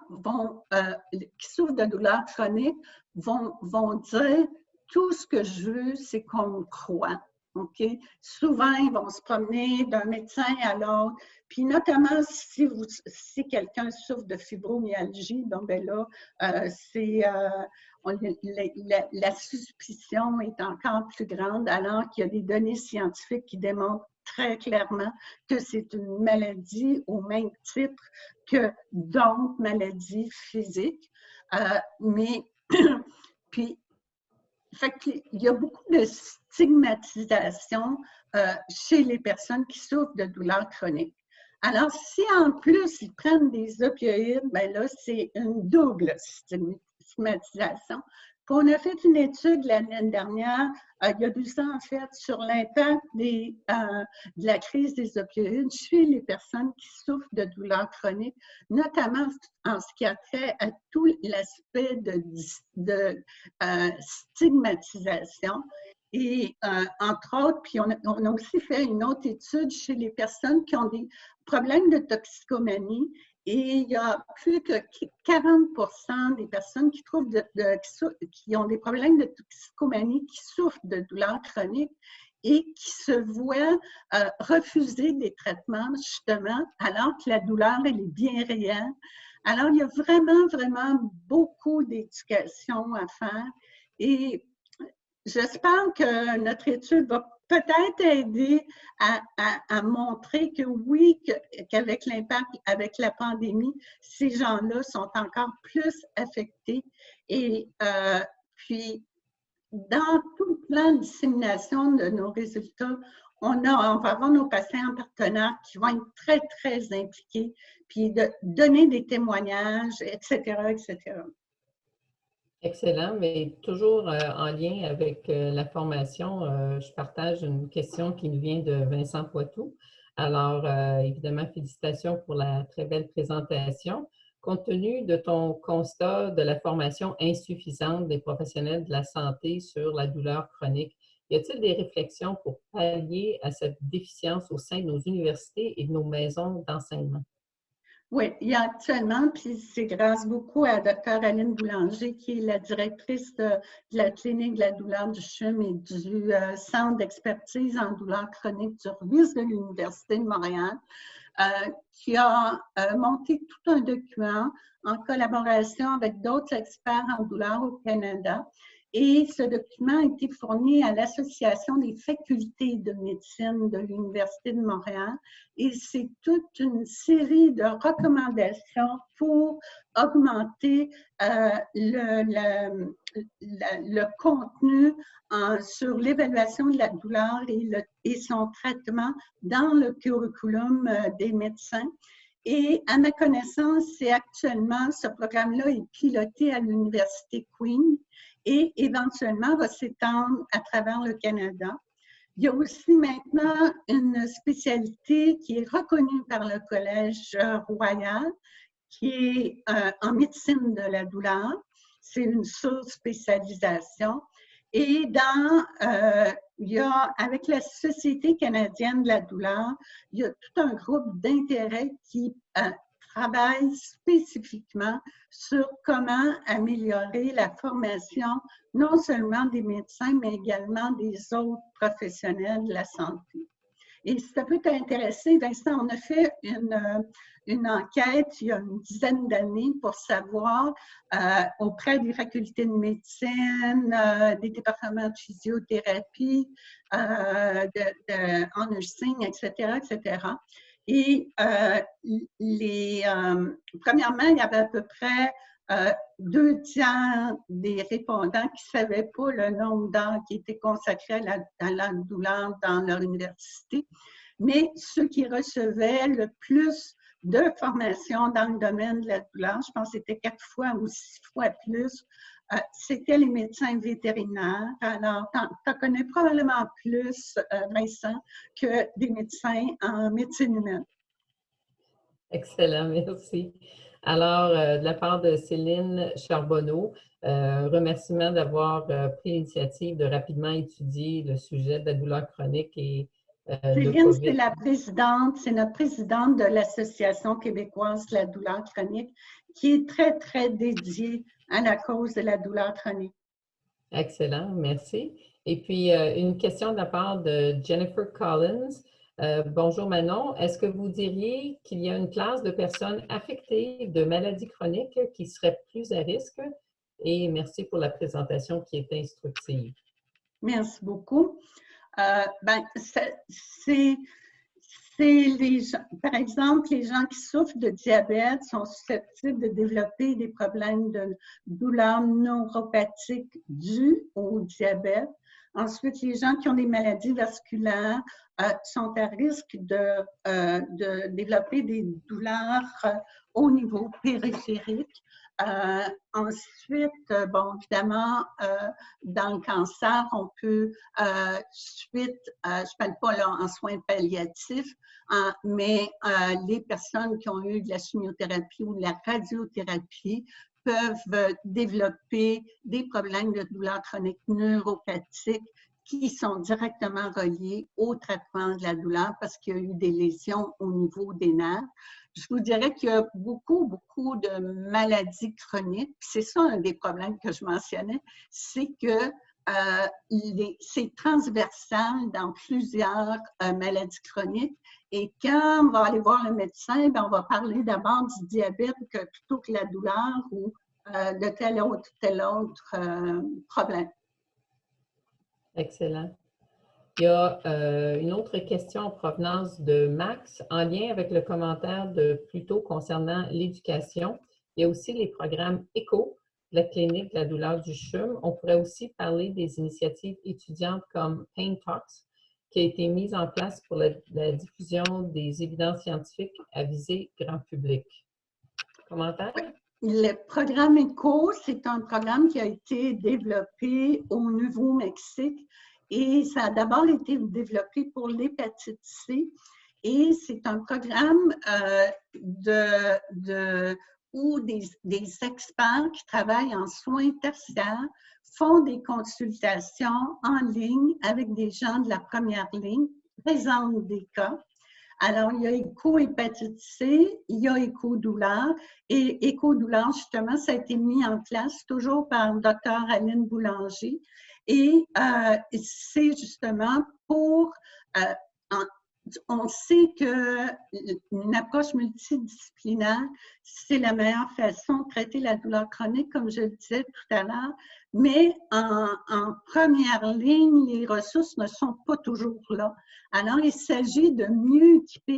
qui souffrent de douleurs chroniques vont dire « tout ce que je veux, c'est qu'on me croit ». OK? Souvent, ils vont se promener d'un médecin à l'autre. Puis notamment, si quelqu'un souffre de fibromyalgie, donc ben là, la suspicion est encore plus grande, alors qu'il y a des données scientifiques qui démontrent très clairement que c'est une maladie au même titre que d'autres maladies physiques. Mais, puis, fait qu'il y a beaucoup de stigmatisation chez les personnes qui souffrent de douleurs chroniques. Alors, si en plus ils prennent des opioïdes, ben là, c'est une double stigmatisation. Puis on a fait une étude l'année dernière, il y a 2 ans en fait, sur l'impact de la crise des opioïdes chez les personnes qui souffrent de douleurs chroniques, notamment en ce qui a trait à tout l'aspect de stigmatisation. Et entre autres, puis on a aussi fait une autre étude chez les personnes qui ont des problèmes de toxicomanie. Et il y a plus que 40% des personnes qui ont des problèmes de toxicomanie, qui souffrent de douleurs chroniques et qui se voient refuser des traitements, justement, alors que la douleur, elle est bien réelle. Alors, il y a vraiment, vraiment beaucoup d'éducation à faire. Et j'espère que notre étude va peut-être aider à montrer que oui, qu'avec l'impact, avec la pandémie, ces gens-là sont encore plus affectés. Et puis, dans tout le plan de dissémination de nos résultats, on va avoir nos patients partenaires qui vont être très, très impliqués, puis de donner des témoignages, etc., etc. Excellent, mais toujours en lien avec la formation, je partage une question qui nous vient de Vincent Poitou. Alors, évidemment, félicitations pour la très belle présentation. Compte tenu de ton constat de la formation insuffisante des professionnels de la santé sur la douleur chronique, y a-t-il des réflexions pour pallier à cette déficience au sein de nos universités et de nos maisons d'enseignement? Oui, il y a actuellement, puis c'est grâce beaucoup à Dr. Aline Boulanger, qui est la directrice de la clinique de la douleur du CHUM et du Centre d'expertise en douleur chronique du RUS de l'Université de Montréal, qui a monté tout un document en collaboration avec d'autres experts en douleur au Canada. Et ce document a été fourni à l'Association des facultés de médecine de l'Université de Montréal. Et c'est toute une série de recommandations pour augmenter le contenu sur l'évaluation de la douleur et son traitement dans le curriculum des médecins. Et à ma connaissance, actuellement, ce programme-là est piloté à l'Université Queen et éventuellement va s'étendre à travers le Canada. Il y a aussi maintenant une spécialité qui est reconnue par le Collège Royal, qui est en médecine de la douleur. C'est une sous-spécialisation. Et avec la Société canadienne de la douleur, il y a tout un groupe d'intérêt qui travaille spécifiquement sur comment améliorer la formation, non seulement des médecins, mais également des autres professionnels de la santé. Et si ça peut t'intéresser, Vincent, on a fait une enquête il y a une dizaine d'années pour savoir auprès des facultés de médecine, des départements de physiothérapie, en nursing, etc., etc. Et premièrement, il y avait à peu près 2 tiers des répondants qui ne savaient pas le nombre d'heures qui était consacré à la douleur dans leur université. Mais ceux qui recevaient le plus de formation dans le domaine de la douleur, je pense que c'était 4 fois ou 6 fois plus, c'était les médecins vétérinaires. Alors, tu en connais probablement plus, Vincent, que des médecins en médecine humaine. Excellent, merci. Alors, de la part de Céline Charbonneau, remerciement d'avoir pris l'initiative de rapidement étudier le sujet de la douleur chronique et de Julienne, COVID. c'est notre présidente de l'Association québécoise de la douleur chronique qui est très, très dédiée à la cause de la douleur chronique. Excellent, merci. Et puis, une question de la part de Jennifer Collins. Bonjour Manon, est-ce que vous diriez qu'il y a une classe de personnes affectées de maladies chroniques qui seraient plus à risque? Et merci pour la présentation qui est instructive. Merci beaucoup. C'est les gens, par exemple, les gens qui souffrent de diabète sont susceptibles de développer des problèmes de douleurs neuropathiques dues au diabète. Ensuite, les gens qui ont des maladies vasculaires sont à risque de développer des douleurs au niveau périphérique. Ensuite, bon, évidemment, dans le cancer, on peut, je ne parle pas là en soins palliatifs, mais les personnes qui ont eu de la chimiothérapie ou de la radiothérapie peuvent développer des problèmes de douleur chronique neuropathique qui sont directement reliés au traitement de la douleur parce qu'il y a eu des lésions au niveau des nerfs. Je vous dirais qu'il y a beaucoup de maladies chroniques. C'est ça un des problèmes que je mentionnais, c'est que c'est transversal dans plusieurs maladies chroniques. Et quand on va aller voir le médecin, bien, on va parler d'abord du diabète plutôt que la douleur ou de tel autre problème. Excellent. Il y a une autre question en provenance de Max en lien avec le commentaire de plus tôt concernant l'éducation. Il y a aussi les programmes ECHO, la clinique de la douleur du CHUM. On pourrait aussi parler des initiatives étudiantes comme Pain Talks, qui a été mise en place pour la diffusion des évidences scientifiques à visée grand public. Commentaire? Le programme ECHO, c'est un programme qui a été développé au Nouveau-Mexique et ça a d'abord été développé pour l'hépatite C et c'est un programme où des experts qui travaillent en soins tertiaires font des consultations en ligne avec des gens de la première ligne, présentent des cas. Alors, il y a éco-hépatite C, il y a éco-douleur. Et éco-douleur, justement, ça a été mis en place toujours par le Dr. Aline Boulanger. Et c'est justement pour... on sait qu'une approche multidisciplinaire, c'est la meilleure façon de traiter la douleur chronique, comme je le disais tout à l'heure. Mais en première ligne, les ressources ne sont pas toujours là. Alors, il s'agit de mieux équiper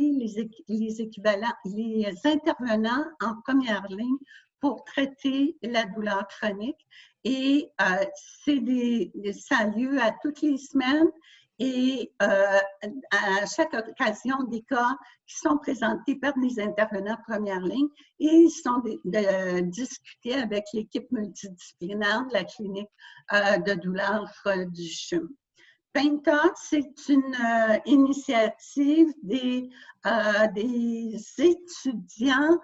les équivalents, les intervenants en première ligne pour traiter la douleur chronique. Et ça a lieu à toutes les semaines. Et à chaque occasion, des cas qui sont présentés par des intervenants première ligne et ils sont discutés avec l'équipe multidisciplinaire de la clinique de douleur du CHUM. Pain Talks, c'est une initiative des étudiants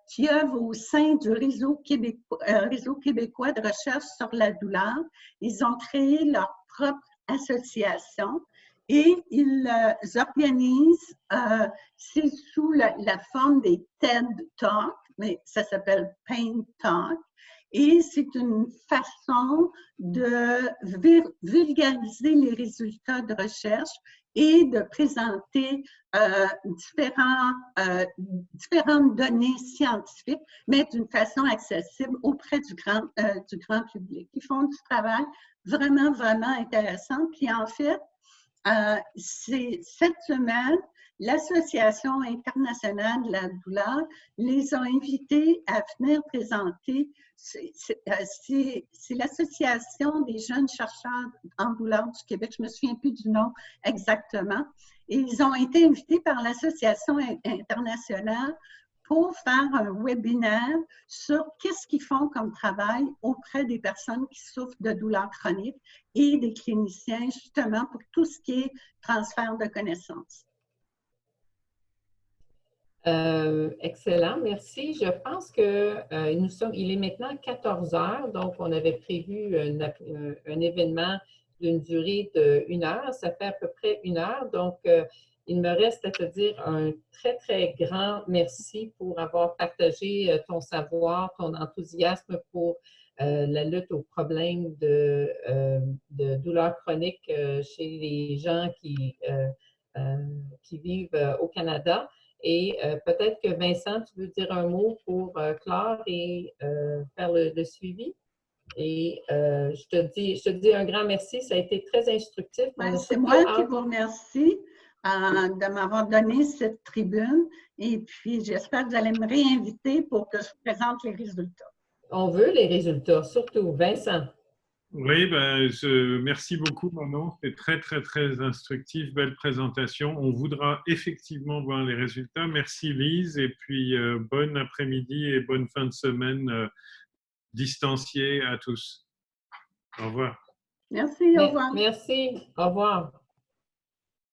qui œuvrent au sein du réseau québécois de recherche sur la douleur. Ils ont créé leur propre association et ils organisent, c'est sous la forme des TED Talks, mais ça s'appelle Pain Talk. Et c'est une façon de vulgariser les résultats de recherche et de présenter différentes données scientifiques, mais d'une façon accessible auprès du grand public. Ils font du travail vraiment intéressant. Puis en fait, cette semaine, l'Association internationale de la douleur les a invités à venir présenter. C'est l'Association des jeunes chercheurs en douleur du Québec. Je ne me souviens plus du nom exactement. Et ils ont été invités par l'Association internationale pour faire un webinaire sur qu'est-ce qu'ils font comme travail auprès des personnes qui souffrent de douleurs chroniques et des cliniciens, justement, pour tout ce qui est transfert de connaissances. Excellent, merci. Je pense que il est maintenant 14 heures, donc on avait prévu un événement d'une durée d'1 heure. Ça fait à peu près 1 heure, donc il me reste à te dire un très, très grand merci pour avoir partagé ton savoir, ton enthousiasme pour la lutte aux problèmes de douleurs chroniques chez les gens qui vivent au Canada. Et peut-être que Vincent, tu veux dire un mot pour clore et faire le suivi. Et je te dis un grand merci. Ça a été très instructif. C'est moi qui vous remercie de m'avoir donné cette tribune. Et puis, j'espère que vous allez me réinviter pour que je présente les résultats. On veut les résultats, surtout. Vincent. Oui, ben, merci beaucoup Manon, c'était très très très instructif, belle présentation. On voudra effectivement voir les résultats. Merci Lise et puis bon après-midi et bonne fin de semaine distanciée à tous. Au revoir. Merci, au revoir. Merci, au revoir.